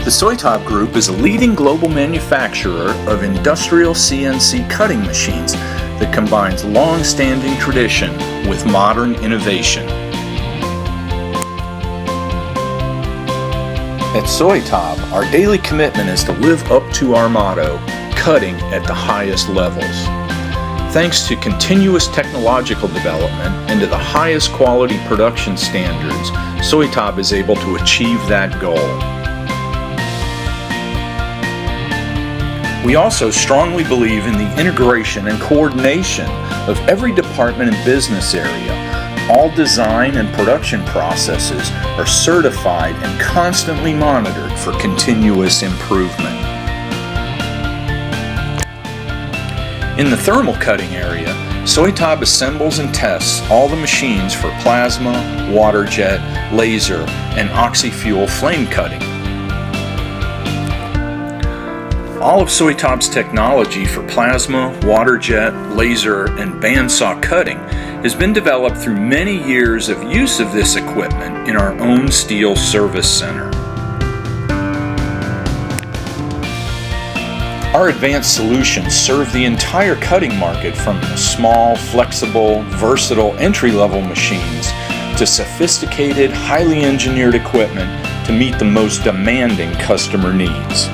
The Soitaab Group is a leading global manufacturer of industrial CNC cutting machines that combines long-standing tradition with modern innovation. At Soitaab, our daily commitment is to live up to our motto, cutting at the highest levels. Thanks to continuous technological development and to the highest quality production standards, Soitaab is able to achieve that goal. We also strongly believe in the integration and coordination of every department and business area. All design and production processes are certified and constantly monitored for continuous improvement. In the thermal cutting area, Soitaab assembles and tests all the machines for plasma, water jet, laser, and oxy-fuel flame cutting. All of Soitaab's technology for plasma, water jet, laser, and bandsaw cutting has been developed through many years of use of this equipment in our own steel service center. Our advanced solutions serve the entire cutting market, from the small, flexible, versatile entry-level machines to sophisticated, highly engineered equipment to meet the most demanding customer needs.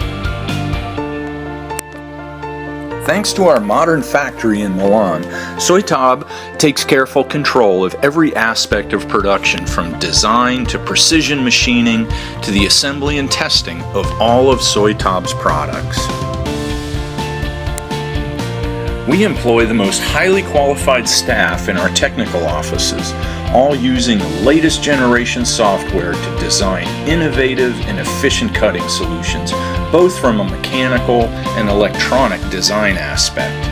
Thanks to our modern factory in Milan, Soitaab takes careful control of every aspect of production, from design to precision machining to the assembly and testing of all of Soitaab's products. We employ the most highly qualified staff in our technical offices, all using the latest generation software to design innovative and efficient cutting solutions, both from a mechanical and electronic design aspect.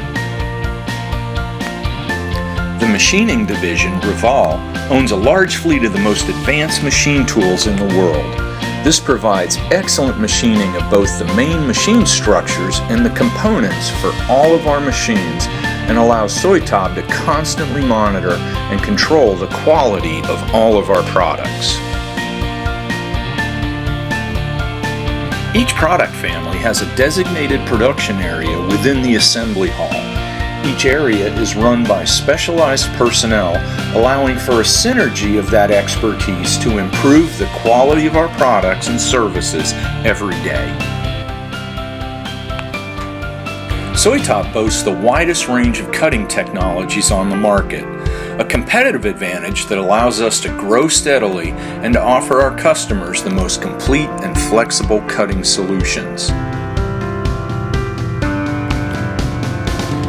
The machining division, Rival, owns a large fleet of the most advanced machine tools in the world. This provides excellent machining of both the main machine structures and the components for all of our machines, and allows Soitaab to constantly monitor and control the quality of all of our products. Each product family has a designated production area within the assembly hall. Each area is run by specialized personnel, allowing for a synergy of that expertise to improve the quality of our products and services every day. Soitaab boasts the widest range of cutting technologies on the market, a competitive advantage that allows us to grow steadily and to offer our customers the most complete and flexible cutting solutions.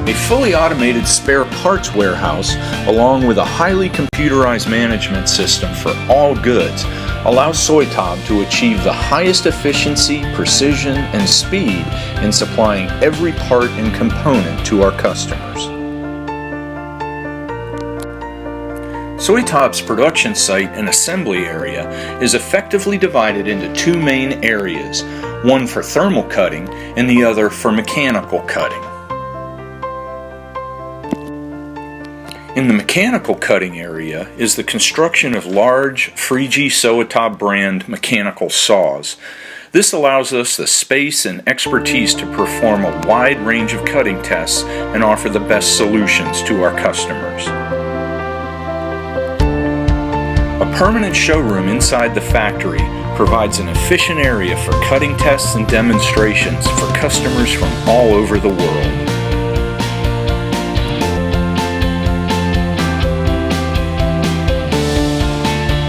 A fully automated spare parts warehouse, along with a highly computerized management system for all goods, allows Soitaab to achieve the highest efficiency, precision, and speed in supplying every part and component to our customers. Soitaab's production site and assembly area is effectively divided into two main areas, one for thermal cutting and the other for mechanical cutting. In the mechanical cutting area is the construction of large Frigi Soitaab brand mechanical saws. This allows us the space and expertise to perform a wide range of cutting tests and offer the best solutions to our customers. A permanent showroom inside the factory provides an efficient area for cutting tests and demonstrations for customers from all over the world.